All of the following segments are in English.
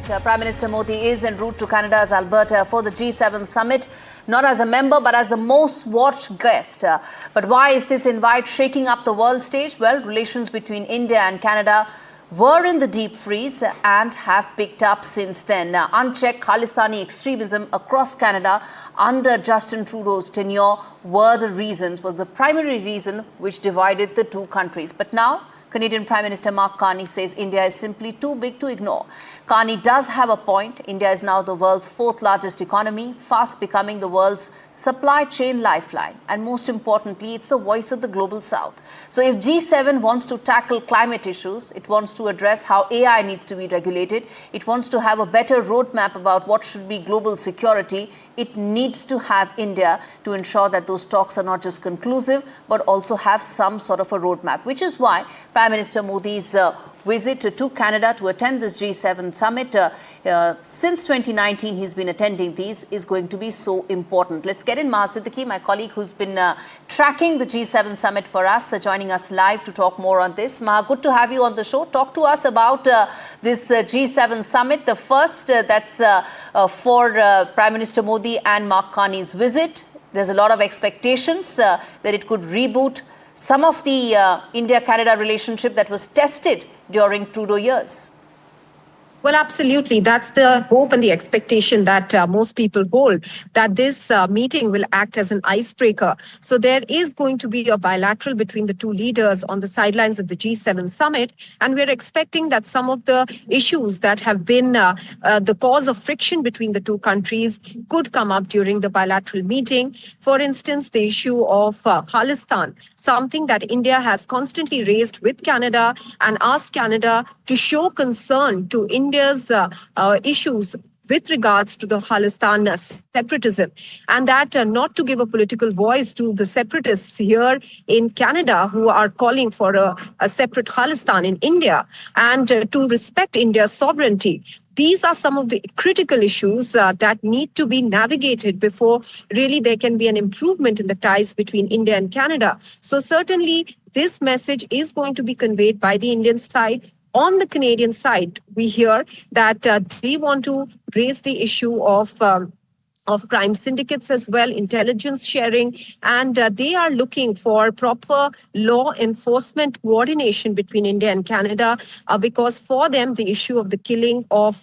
Right. Prime Minister Modi is en route to Canada's Alberta for the G7 summit, not as a member but as the most watched guest. But why is this invite shaking up the world stage? Well, relations between India and Canada were in the deep freeze and have picked up since then. Unchecked Khalistani extremism across Canada under Justin Trudeau's tenure was the primary reason which divided the two countries. But now, Canadian Prime Minister Mark Carney says India is simply too big to ignore. Carney does have a point. India is now the world's fourth largest economy, fast becoming the world's supply chain lifeline. And most importantly, it's the voice of the global south. So if G7 wants to tackle climate issues, it wants to address how AI needs to be regulated, it wants to have a better roadmap about what should be global security, it needs to have India to ensure that those talks are not just conclusive, but also have some sort of a roadmap, which is why Prime Minister Modi's visit to Canada to attend this G7 summit. Since 2019, he's been attending these, is going to be so important. Let's get in Maha Siddiqui, my colleague who's been tracking the G7 summit for us, joining us live to talk more on this. Maha, good to have you on the show. Talk to us about this G7 summit, the first that's for Prime Minister Modi and Mark Carney's visit. There's a lot of expectations that it could reboot some of the India-Canada relationship that was tested during Trudeau years. Well, absolutely. That's the hope and the expectation that most people hold, that this meeting will act as an icebreaker. So there is going to be a bilateral between the two leaders on the sidelines of the G7 summit. And we're expecting that some of the issues that have been the cause of friction between the two countries could come up during the bilateral meeting. For instance, the issue of Khalistan, something that India has constantly raised with Canada and asked Canada to show concern to India's issues with regards to the Khalistan separatism, and that not to give a political voice to the separatists here in Canada who are calling for a separate Khalistan in India, and to respect India's sovereignty. These are some of the critical issues that need to be navigated before really there can be an improvement in the ties between India and Canada. So certainly this message is going to be conveyed by the Indian side. On the Canadian side, we hear that they want to raise the issue of crime syndicates as well, intelligence sharing, and they are looking for proper law enforcement coordination between India and Canada, because for them, the issue of the killing of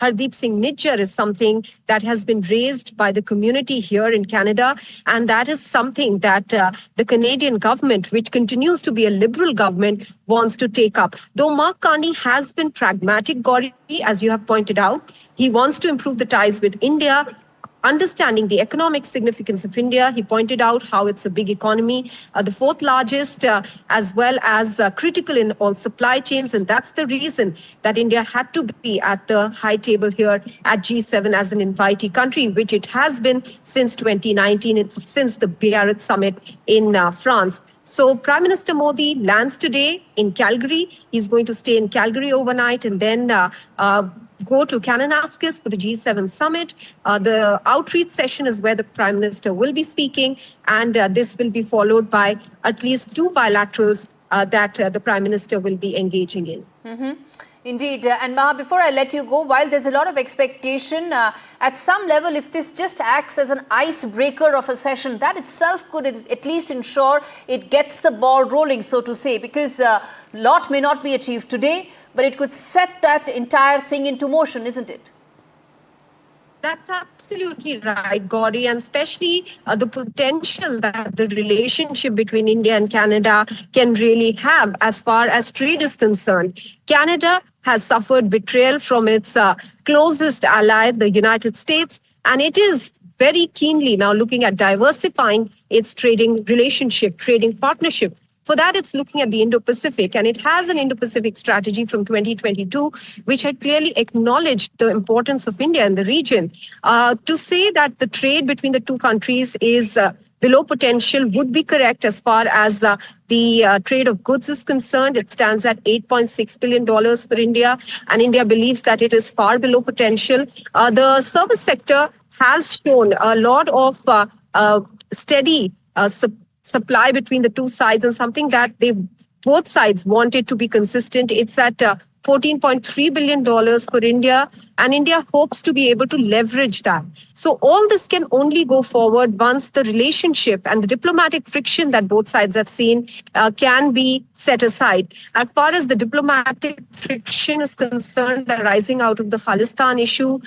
Hardeep Singh Nijjar is something that has been raised by the community here in Canada, and that is something that the Canadian government, which continues to be a liberal government, wants to take up. Though Mark Carney has been pragmatic, Gauri, as you have pointed out, he wants to improve the ties with India, understanding the economic significance of India. He pointed out how it's a big economy, the fourth largest, as well as critical in all supply chains. And that's the reason that India had to be at the high table here at G7 as an invitee country, which it has been since 2019, since the Biarritz summit in France. So Prime Minister Modi lands today in Calgary. He's going to stay in Calgary overnight and then go to Kananaskis for the G7 summit. The outreach session is where the Prime Minister will be speaking, and this will be followed by at least two bilaterals that the Prime Minister will be engaging in. Mm-hmm. Indeed. And Maha, before I let you go, while there's a lot of expectation, at some level, if this just acts as an icebreaker of a session, that itself could at least ensure it gets the ball rolling, so to say, because a lot may not be achieved today, but it could set that entire thing into motion, isn't it? That's absolutely right, Gauri, and especially the potential that the relationship between India and Canada can really have as far as trade is concerned. Canada has suffered betrayal from its closest ally, the United States, and it is very keenly now looking at diversifying its trading relationship, trading partnership. For that, it's looking at the Indo-Pacific, and it has an Indo-Pacific strategy from 2022, which had clearly acknowledged the importance of India in the region. To say that the trade between the two countries is below potential would be correct as far as the trade of goods is concerned. It stands at $8.6 billion for India, and India believes that it is far below potential. The service sector has shown a lot of steady supply between the two sides, and something that both sides wanted to be consistent. It's at $14.3 billion for India, And India hopes to be able to leverage that. So all this can only go forward once the relationship and the diplomatic friction that both sides have seen can be set aside. As far as the diplomatic friction is concerned arising out of the Khalistan issue,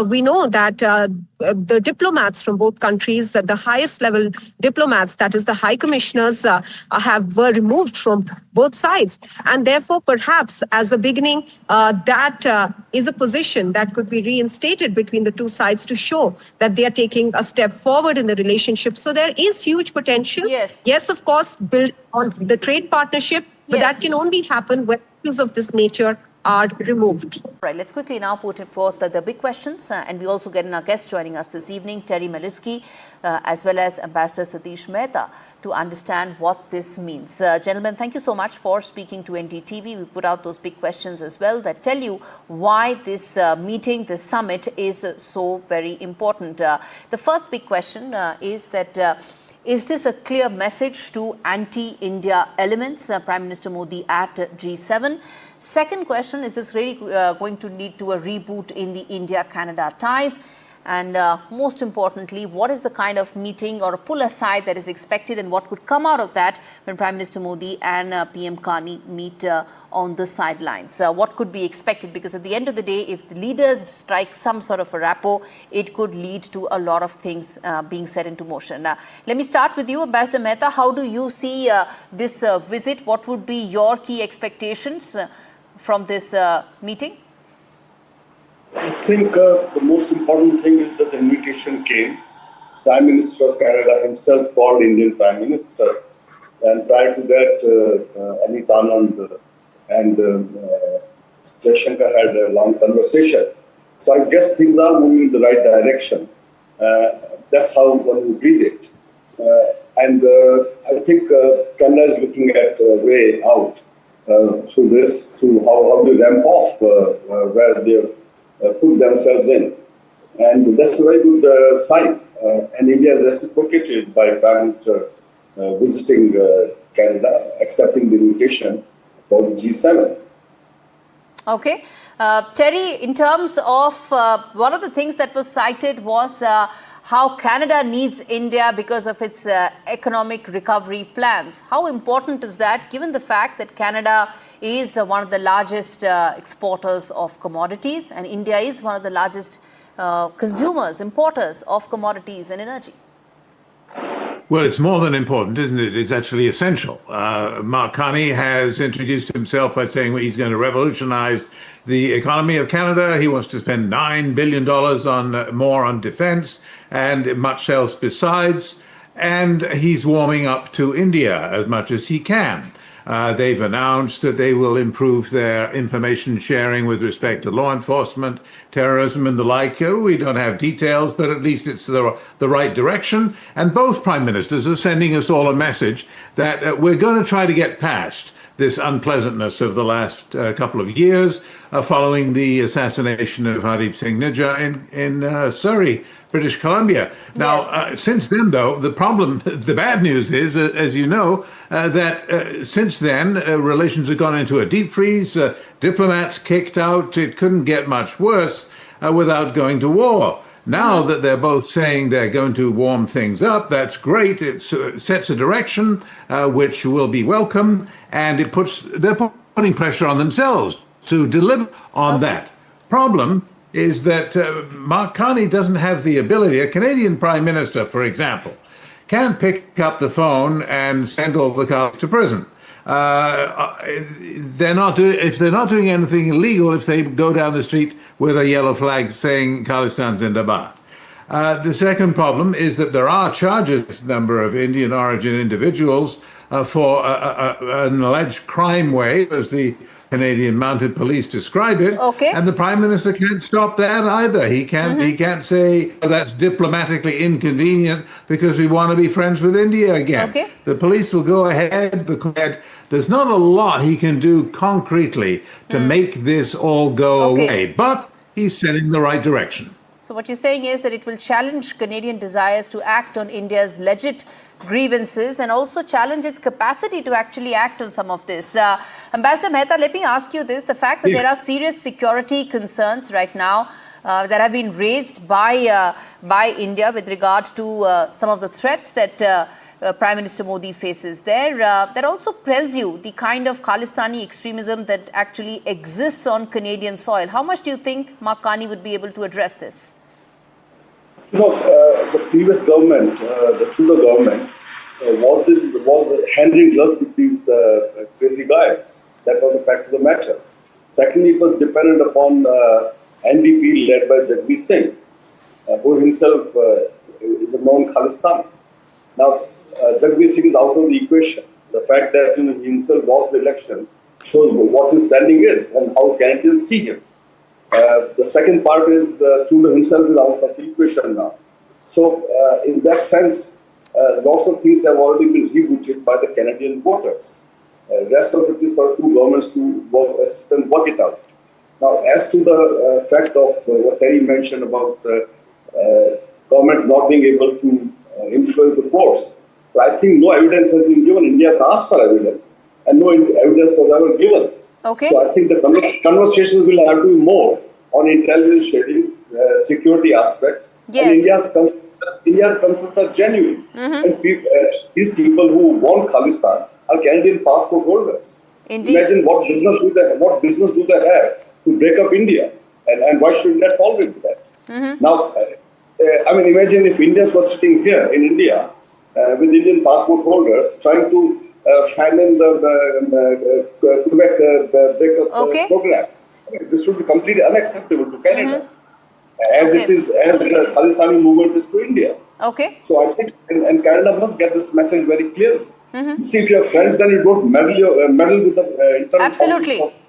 we know that the diplomats from both countries, the highest level diplomats, that is the high commissioners, were removed from both sides. And therefore, perhaps as a beginning, that is a position that could be reinstated between the two sides to show that they are taking a step forward in the relationship. So there is huge potential. Yes, of course, build on the trade partnership, but that can only happen when issues of this nature are removed. Right, let's quickly now put it forth the big questions, and we also get in our guest joining us this evening, Terry Maliski, as well as Ambassador Satish Mehta, to understand what this means. Gentlemen, thank you so much for speaking to NDTV. We put out those big questions as well that tell you why this meeting, this summit is so very important. The first big question is that is this a clear message to anti-India elements, Prime Minister Modi at G7? Second question, is this really going to lead to a reboot in the India-Canada ties? And most importantly, what is the kind of meeting or a pull aside that is expected, and what could come out of that when Prime Minister Modi and PM Carney meet on the sidelines? What could be expected? Because at the end of the day, if the leaders strike some sort of a rapport, it could lead to a lot of things being set into motion. Let me start with you, Ambassador Mehta. How do you see this visit? What would be your key expectations from this meeting? I think the most important thing is that the invitation came. Prime Minister of Canada himself called Indian Prime Minister, and prior to that, Amit Anand and Jaishankar had a long conversation. So I guess things are moving in the right direction. That's how one would read it. And I think Canada is looking at a way out through this, through how to ramp off where they put themselves in. And that's a very good sign. And India has reciprocated by Prime Minister visiting Canada, accepting the invitation for the G7. Okay. Terry, in terms of one of the things that was cited was how Canada needs India because of its economic recovery plans. How important is that, given the fact that Canada is one of the largest exporters of commodities, and India is one of the largest consumers, importers of commodities and energy? Well, it's more than important, isn't it? It's actually essential. Mark Carney has introduced himself by saying he's going to revolutionize the economy of Canada. He wants to spend $9 billion more on defense and much else besides. And he's warming up to India as much as he can. They've announced that they will improve their information sharing with respect to law enforcement, terrorism, and the like. We don't have details, but at least it's the right direction. And both prime ministers are sending us all a message that we're going to try to get past this unpleasantness of the last couple of years following the assassination of Hardeep Singh Nijjar in Surrey, British Columbia. Now, since then, though, the bad news is, as you know, that since then, relations have gone into a deep freeze, diplomats kicked out. It couldn't get much worse without going to war. Now that they're both saying they're going to warm things up, that's great. It sets a direction which will be welcome, and they're putting pressure on themselves to deliver on that. Problem is that Mark Carney doesn't have the ability. A Canadian Prime Minister, for example, can't pick up the phone and send all the cops to prison. If they're not doing anything illegal, if they go down the street with a yellow flag saying Khalistan Zindabad. The second problem is that there are charges, a number of Indian origin individuals, for an alleged crime wave, as the Canadian Mounted Police describe it. And the Prime Minister can't stop that either. He can't say, oh, that's diplomatically inconvenient because we want to be friends with India again. The police will go ahead. There's not a lot he can do concretely to make this all go away, but he's setting the right direction. So what you're saying is that it will challenge Canadian desires to act on India's legit grievances and also challenge its capacity to actually act on some of this. Ambassador Mehta, let me ask you this. The fact that there are serious security concerns right now that have been raised by India with regard to some of the threats that Prime Minister Modi faces there, that also tells you the kind of Khalistani extremism that actually exists on Canadian soil. How much do you think Mark Carney would be able to address this? You know, the previous government, the Trudeau government, was hand in glove with these crazy guys. That was the fact of the matter. Secondly, it was dependent upon NDP led by Jagmeet Singh, who himself is a known Khalistani. Now, Jagmeet Singh is out of the equation. The fact that he himself lost the election shows what his standing is and how Canadians see him. The second part is Trudeau himself is out of the equation now. So, in that sense, lots of things have already been rebooted by the Canadian voters. Rest of it is for two governments to work it out. Now, as to the fact of what Terry mentioned about government not being able to influence the courts, I think no evidence has been given. India has asked for evidence, and no evidence was ever given. Okay. So I think the conversations will have to be more on intelligence sharing, security aspects. Yes. And India's concerns are genuine. And these people who want Khalistan are Canadian passport holders. Indeed. Imagine what business do they have to break up India, and why should that tolerate that? Now, I mean, imagine if Indians were sitting here in India with Indian passport holders trying to fan in the Quebec breakup program. This would be completely unacceptable to Canada, as it is, as the Khalistani movement is to India. Okay. So I think, and Canada must get this message very clearly. See, if you have friends, then you don't meddle with the internal Absolutely. politics.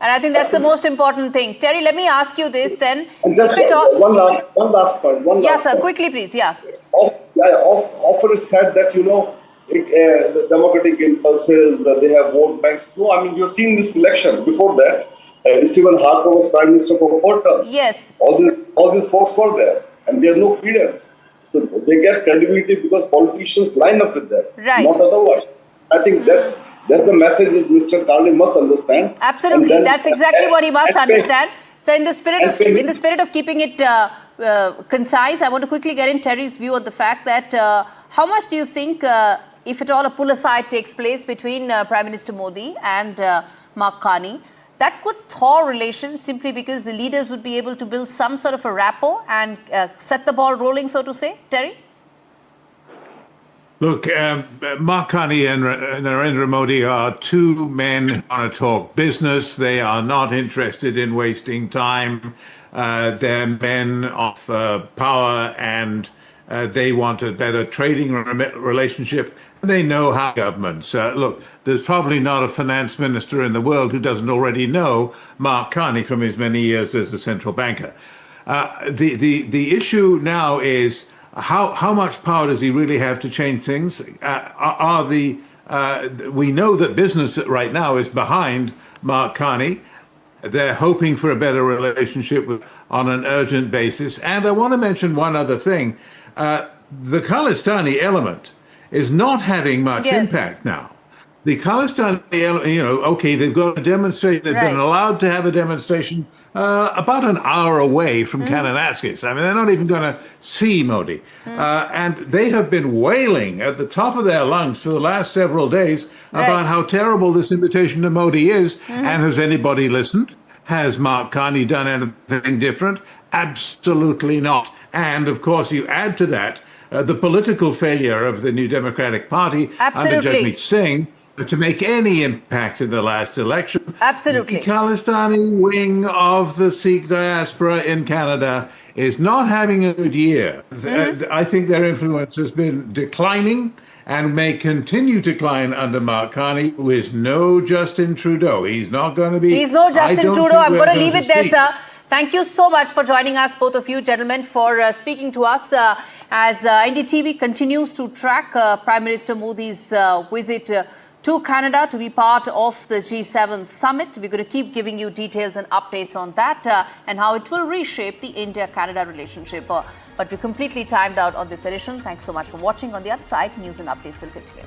And I think that's the most important thing. Terry, let me ask you this then. And just one last point. Yes, sir. Quickly, please. Yeah. Often it's said that, the democratic impulses, that they have vote banks. No, I mean, you've seen this election. Before that, Stephen Harper was Prime Minister for 4 terms. Yes. All these folks were there, and they have no credence. So they get credibility because politicians line up with them, right. Not otherwise. I think that's the message that Mr. Carney must understand. Absolutely, then, that's exactly what he must understand. So, in the spirit of keeping it concise, I want to quickly get in Terry's view on the fact that how much do you think, if at all, a pull aside takes place between Prime Minister Modi and Mark Carney, that could thaw relations simply because the leaders would be able to build some sort of a rapport and set the ball rolling, so to say? Terry? Look, Mark Carney and Narendra Modi are two men who want to talk business. They are not interested in wasting time. They're men of power, and they want a better trading relationship. They know how governments. Look, there's probably not a finance minister in the world who doesn't already know Mark Carney from his many years as a central banker. The issue now is, how much power does he really have to change things? We know that business right now is behind Mark Carney. They're hoping for a better relationship on an urgent basis. And I want to mention one other thing. The Khalistani element is not having much impact now. The Khalistani element, they've got a demonstration. They've been allowed to have a demonstration about an hour away from Kananaskis. I mean, they're not even going to see Modi. And they have been wailing at the top of their lungs for the last several days about how terrible this invitation to Modi is. And has anybody listened? Has Mark Carney done anything different? Absolutely not. And of course, you add to that the political failure of the New Democratic Party under Jagmeet Singh to make any impact in the last election. Absolutely. The Khalistani wing of the Sikh diaspora in Canada is not having a good year. I think their influence has been declining and may continue to decline under Mark Carney, who is no Justin Trudeau. He's not going to be... He's no Justin Trudeau. I'm going to leave it there, sir. Thank you so much for joining us, both of you gentlemen, for speaking to us as NDTV continues to track Prime Minister Modi's visit to Canada to be part of the G7 summit. We're going to keep giving you details and updates on that and how it will reshape the India-Canada relationship. But we're completely timed out on this edition. Thanks so much for watching. On the other side, news and updates will continue.